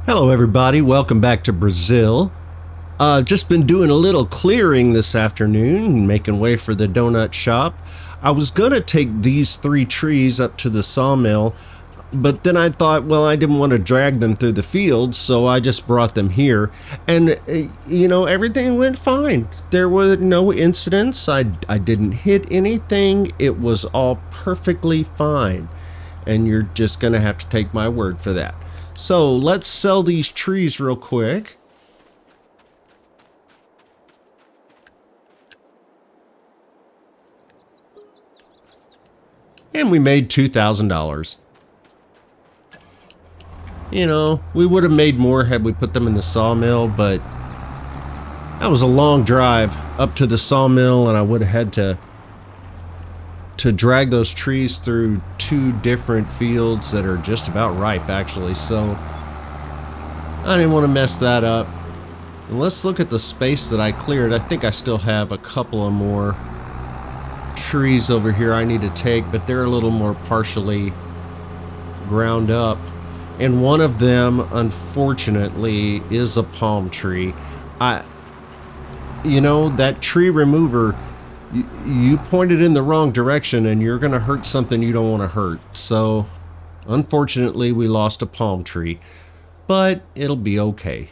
Hello everybody, welcome back to Brazil. Just been doing a little clearing this afternoon, making way for the donut shop. I was gonna take these 3 trees up to the sawmill, but then I thought, well, I didn't want to drag them through the fields, so I just brought them here. And, everything went fine. There were no incidents. I didn't hit anything. It was all perfectly fine. And you're just gonna have to take my word for that. So let's sell these trees real quick. And we made $2,000. You know, we would have made more had we put them in the sawmill, but that was a long drive up to the sawmill, and I would have had to drag those trees through 2 different fields that are just about ripe, actually. So I didn't want to mess that up. And let's look at the space that I cleared. I think I still have a couple of more trees over here I need to take, but they're a little more partially ground up. And one of them, unfortunately, is a palm tree. That tree remover, you pointed in the wrong direction and you're going to hurt something you don't want to hurt. So, unfortunately, we lost a palm tree, but it'll be okay.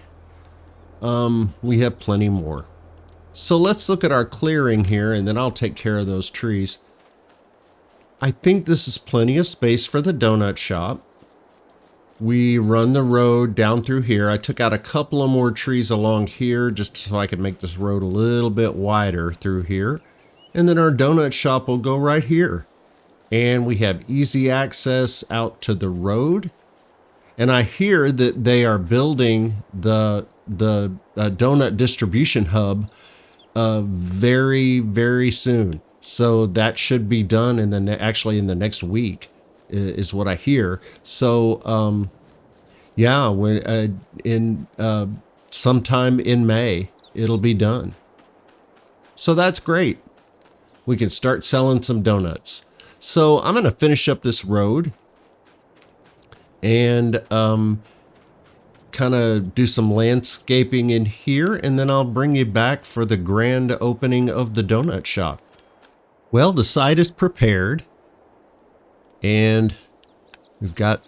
We have plenty more. So let's look at our clearing here, and then I'll take care of those trees. I think this is plenty of space for the donut shop. We run the road down through here. I took out a couple of more trees along here just so I could make this road a little bit wider through here. And then our donut shop will go right here. And we have easy access out to the road. And I hear that they are building the donut distribution hub very, very soon. So that should be done in actually in the next week is what I hear. So yeah, when sometime in May it'll be done. So that's great. We can start selling some donuts. So I'm going to finish up this road and kind of do some landscaping in here, and then I'll bring you back for the grand opening of the donut shop. Well, the site is prepared, and we've got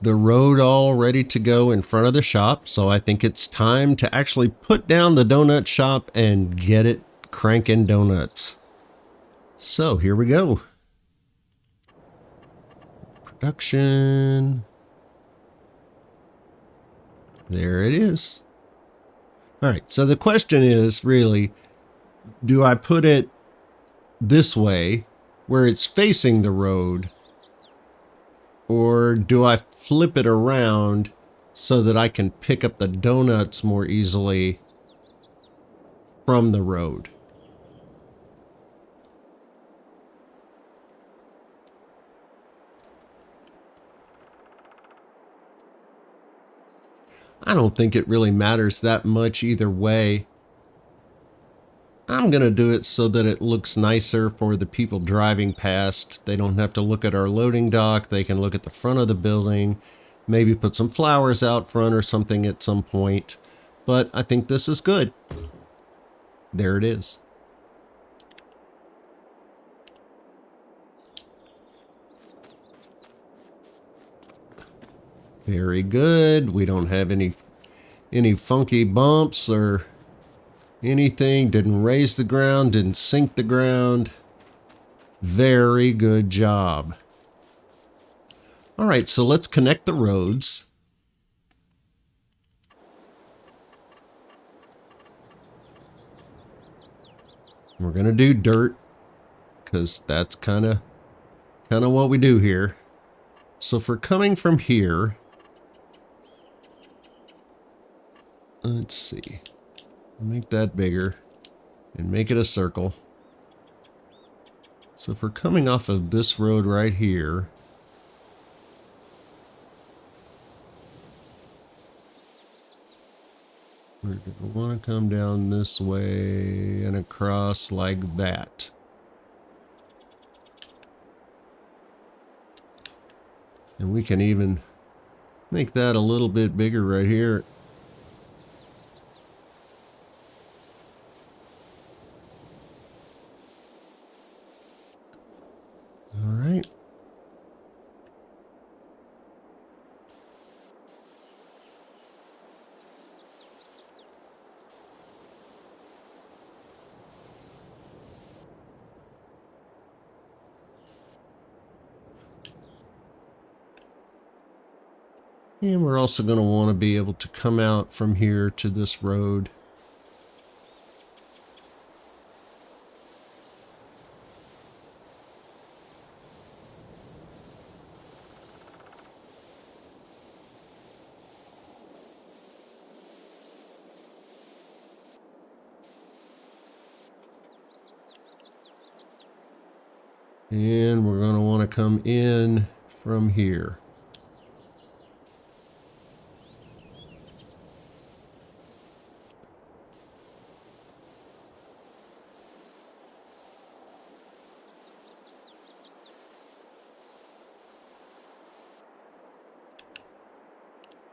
the road all ready to go in front of the shop, so I think it's time to actually put down the donut shop and get it cranking donuts. So here we go. Production. There it is. All right, so the question is really, do I put it this way where it's facing the road, or do I flip it around so that I can pick up the donuts more easily from the road? I don't think it really matters that much either way. I'm going to do it so that it looks nicer for the people driving past. They don't have to look at our loading dock. They can look at the front of the building, maybe put some flowers out front or something at some point. But I think this is good. There it is. Very good. We don't have any funky bumps or anything. Didn't raise the ground, didn't sink the ground. Very good job. All right, so let's connect the roads. We're going to do dirt because that's kind of what we do here. So for coming from here, let's see, make that bigger and make it a circle. So if we're coming off of this road right here, we're going to want to come down this way and across like that. And we can even Make that a little bit bigger right here. All right. And we're also going to want to be able to come out from here to this road. And we're going to want to come in from here.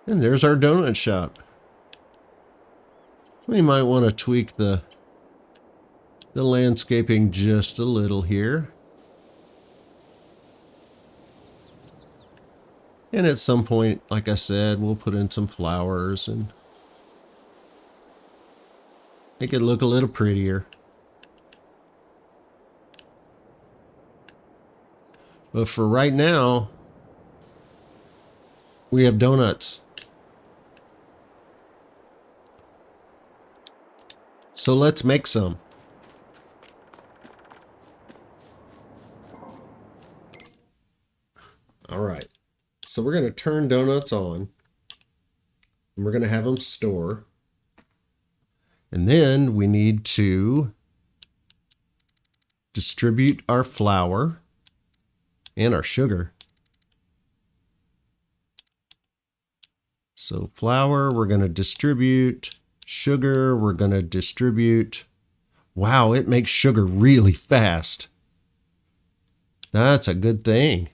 And there's our donut shop. We might want to tweak the landscaping just a little here. And at some point, like I said, we'll put in some flowers and make it look a little prettier. But for right now, we have donuts. So let's make some. All right. So we're going to turn donuts on. And we're going to have them store. And then we need to distribute our flour and our sugar. So flour, we're going to distribute. Sugar, we're going to distribute. Wow, it makes sugar really fast. That's a good thing.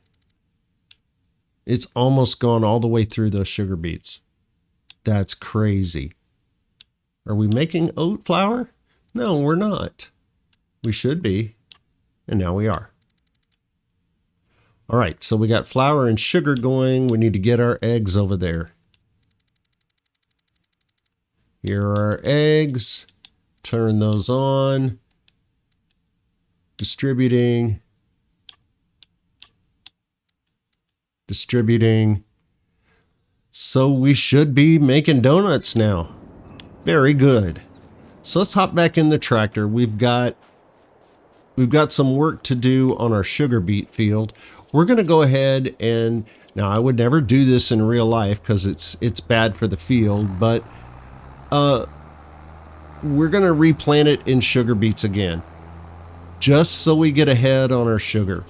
It's almost gone all the way through those sugar beets. That's crazy. Are we making oat flour? No, we're not. We should be. And now we are. All right, so we got flour and sugar going. We need to get our eggs over there. Here are our eggs. Turn those on. Distributing. Distributing. So we should be making donuts now. Very good. So let's hop back in the tractor. We've got some work to do on our sugar beet field. We're going to go ahead and, now I would never do this in real life because it's bad for the field, but we're going to replant it in sugar beets again, just so we get ahead on our sugar.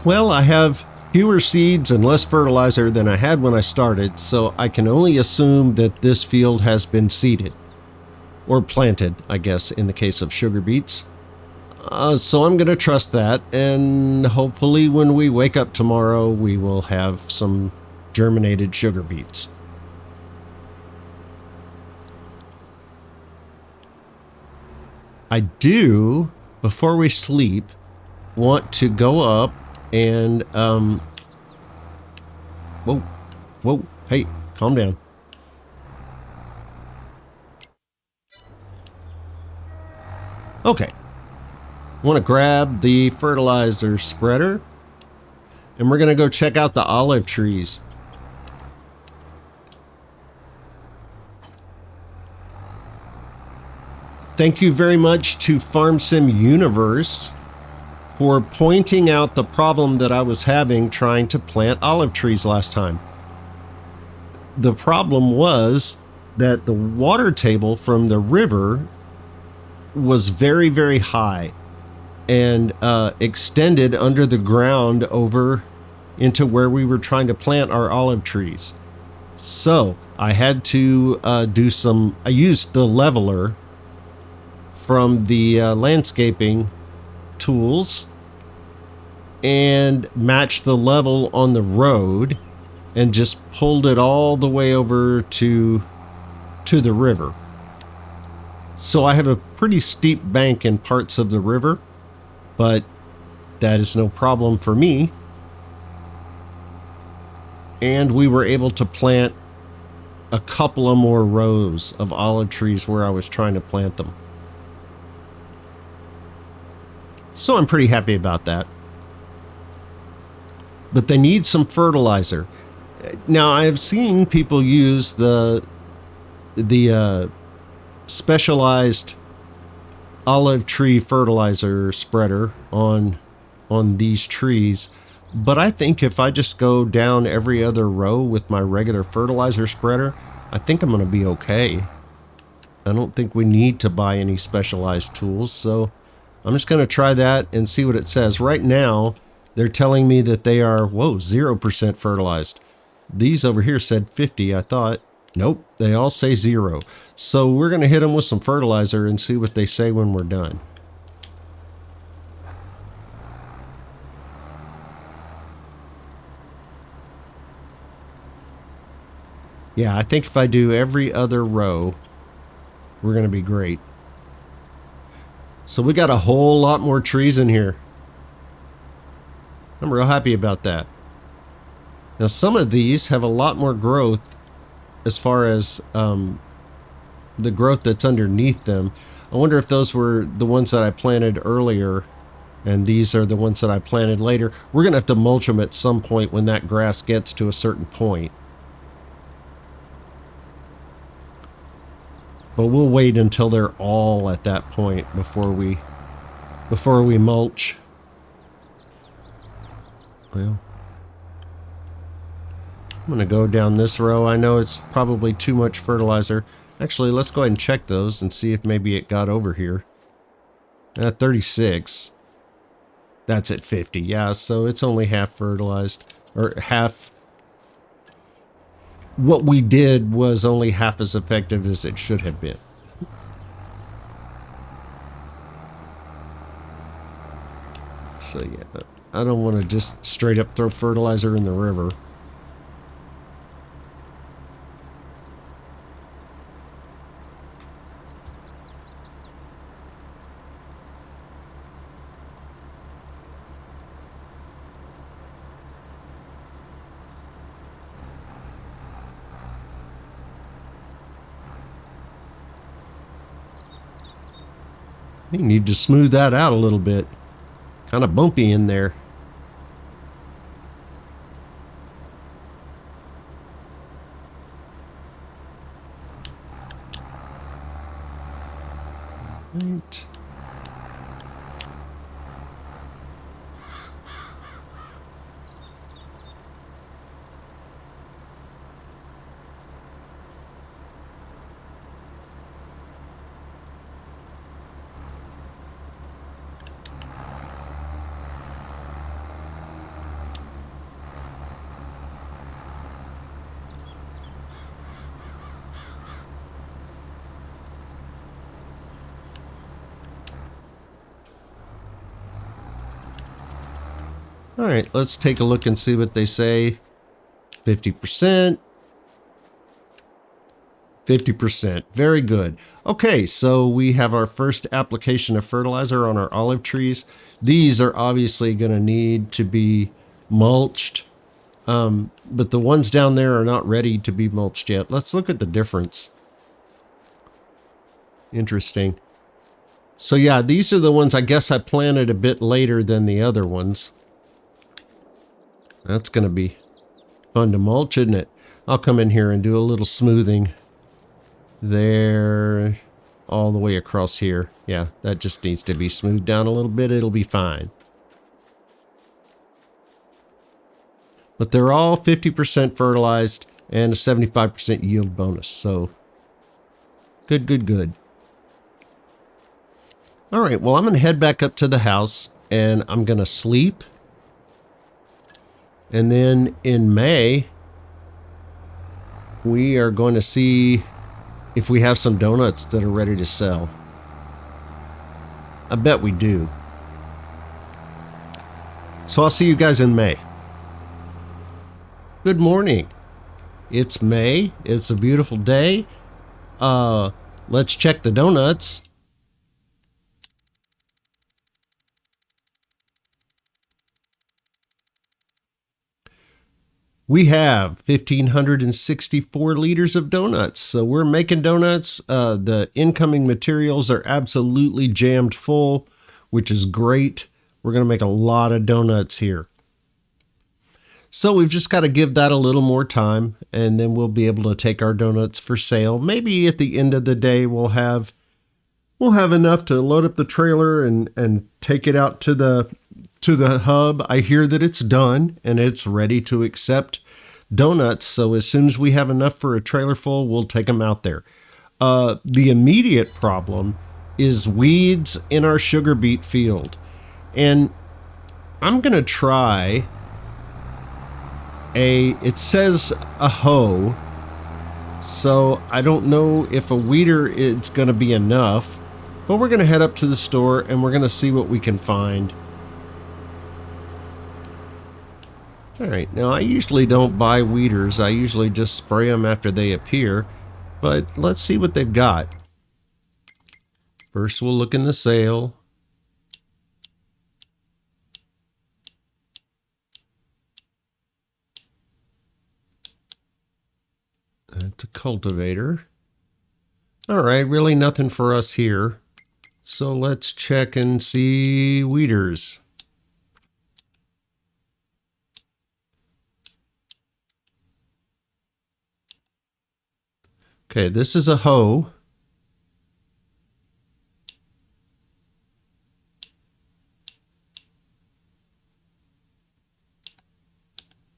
Well, I have fewer seeds and less fertilizer than I had when I started, so I can only assume that this field has been seeded. Or planted, I guess, in the case of sugar beets. So I'm going to trust that, and hopefully when we wake up tomorrow, we will have some germinated sugar beets. I do, before we sleep, want to go up and, whoa, hey, calm down. Okay. I want to grab the fertilizer spreader, and we're going to go check out the olive trees. Thank you very much to FarmSim Universe for pointing out the problem that I was having trying to plant olive trees last time. The problem was that the water table from the river was very, very high and extended under the ground over into where we were trying to plant our olive trees. So I had to I used the leveler from the landscaping tools and matched the level on the road and just pulled it all the way over to the river. So I have a pretty steep bank in parts of the river, but that is no problem for me. And we were able to plant a couple of more rows of olive trees where I was trying to plant them. So I'm pretty happy about that. But they need some fertilizer. Now, I have seen people use the specialized olive tree fertilizer spreader on these trees, but I think if I just go down every other row with my regular fertilizer spreader, I think I'm going to be okay. I don't think we need to buy any specialized tools, so I'm just going to try that and see what it says. Right now, they're telling me that they are, 0% fertilized. These over here said 50, I thought. Nope, they all say 0. So we're going to hit them with some fertilizer and see what they say when we're done. Yeah, I think if I do every other row, we're going to be great. So we got a whole lot more trees in here. I'm real happy about that. Now some of these have a lot more growth as far as the growth that's underneath them. I wonder if those were the ones that I planted earlier and these are the ones that I planted later. We're going to have to mulch them at some point when that grass gets to a certain point. But we'll wait until they're all at that point before we mulch. Well, I'm going to go down this row. I know it's probably too much fertilizer. Actually, let's go ahead and check those and see if maybe it got over here. 36. That's at 50. Yeah, so it's only half fertilized. Or half. What we did was only half as effective as it should have been. So yeah, I don't want to just straight up throw fertilizer in the river. You need to smooth that out a little bit. Kind of bumpy in there. Right. All right, let's take a look and see what they say. 50%. 50%. Very good. Okay, so we have our first application of fertilizer on our olive trees. These are obviously going to need to be mulched, but the ones down there are not ready to be mulched yet. Let's look at the difference. Interesting. So yeah, these are the ones I guess I planted a bit later than the other ones. That's going to be fun to mulch, isn't it? I'll come in here and do a little smoothing there, all the way across here. Yeah, that just needs to be smoothed down a little bit. It'll be fine. But they're all 50% fertilized and a 75% yield bonus. So good, good, good. All right, well, I'm going to head back up to the house and I'm going to sleep. And then in May, we are going to see if we have some donuts that are ready to sell. I bet we do. So I'll see you guys in May. Good morning. It's May. It's a beautiful day. Let's check the donuts. We have 1,564 liters of donuts. So we're making donuts. The incoming materials are absolutely jammed full, which is great. We're going to make a lot of donuts here. So we've just got to give that a little more time, and then we'll be able to take our donuts for sale. Maybe at the end of the day, we'll have enough to load up the trailer and take it out to the hub. I hear that it's done and it's ready to accept donuts. So as soon as we have enough for a trailer full, we'll take them out there. The immediate problem is weeds in our sugar beet field. And I'm going to try it says a hoe. So I don't know if a weeder is going to be enough, but we're going to head up to the store and we're going to see what we can find. All right, now I usually don't buy weeders. I usually just spray them after they appear, but let's see what they've got. First, we'll look in the sale. That's a cultivator. All right, really nothing for us here. So let's check and see weeders. Okay, this is a hoe.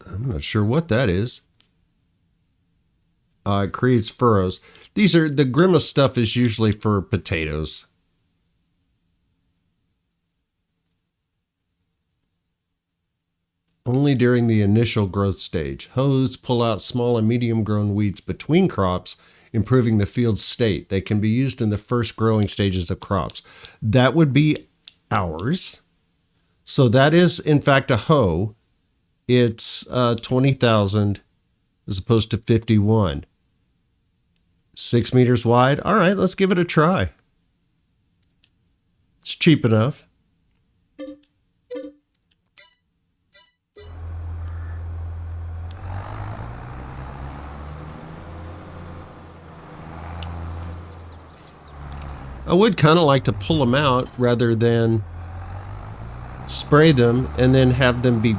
I'm not sure what that is. It creates furrows. These are the grimace stuff is usually for potatoes. Only during the initial growth stage. Hoes pull out small and medium grown weeds between crops, improving the field's state. They can be used in the first growing stages of crops. That would be ours. So that is, in fact, a hoe. It's 20,000 as opposed to 51. 6 meters wide. All right, let's give it a try. It's cheap enough. I would kind of like to pull them out rather than spray them and then have them be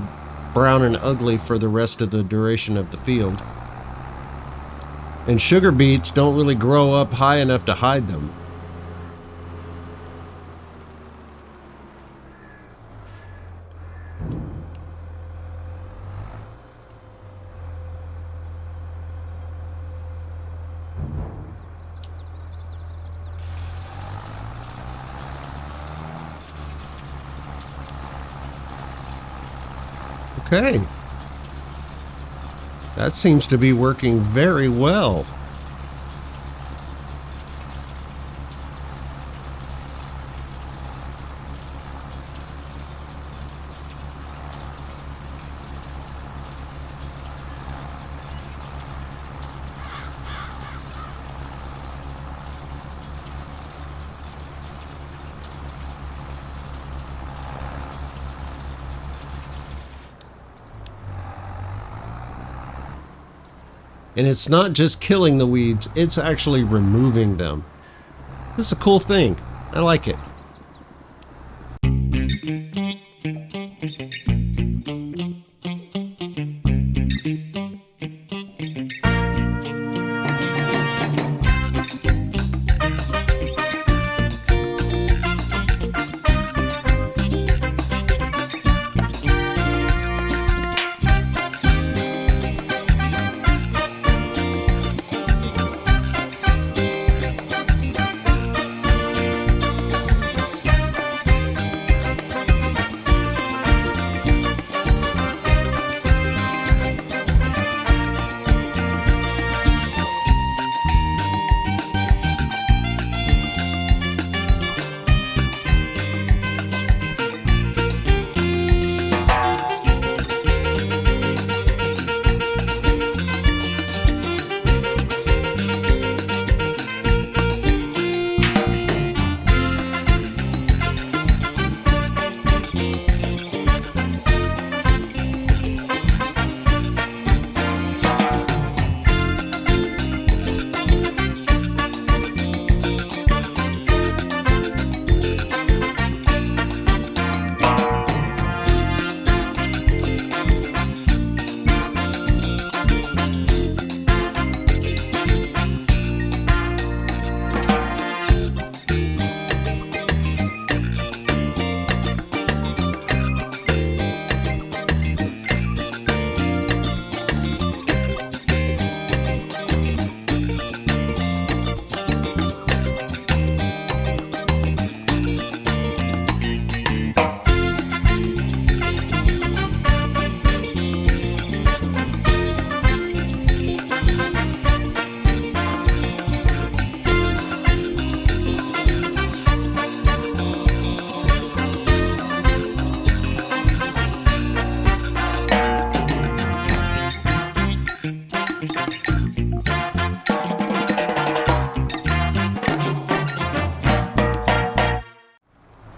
brown and ugly for the rest of the duration of the field. And sugar beets don't really grow up high enough to hide them. Okay. That seems to be working very well. And it's not just killing the weeds, it's actually removing them. This is a cool thing. I like it.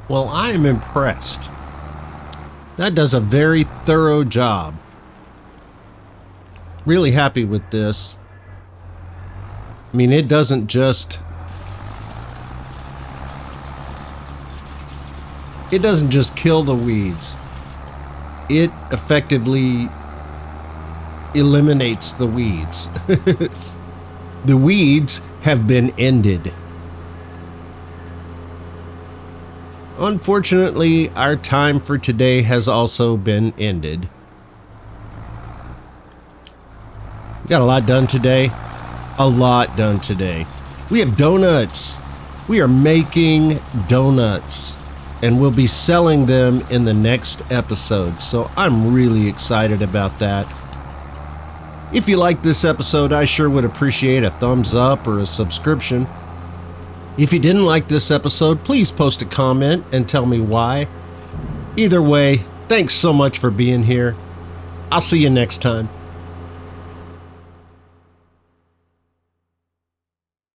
Well, I am impressed. That does a very thorough job. Really happy with this. I mean, it doesn't just kill the weeds. It effectively eliminates the weeds. The weeds have been ended. Unfortunately, our time for today has also been ended. We got a lot done today. A lot done today. We have donuts. We are making donuts. And we'll be selling them in the next episode. So I'm really excited about that. If you liked this episode, I sure would appreciate a thumbs up or a subscription. If you didn't like this episode, please post a comment and tell me why. Either way, thanks so much for being here. I'll see you next time.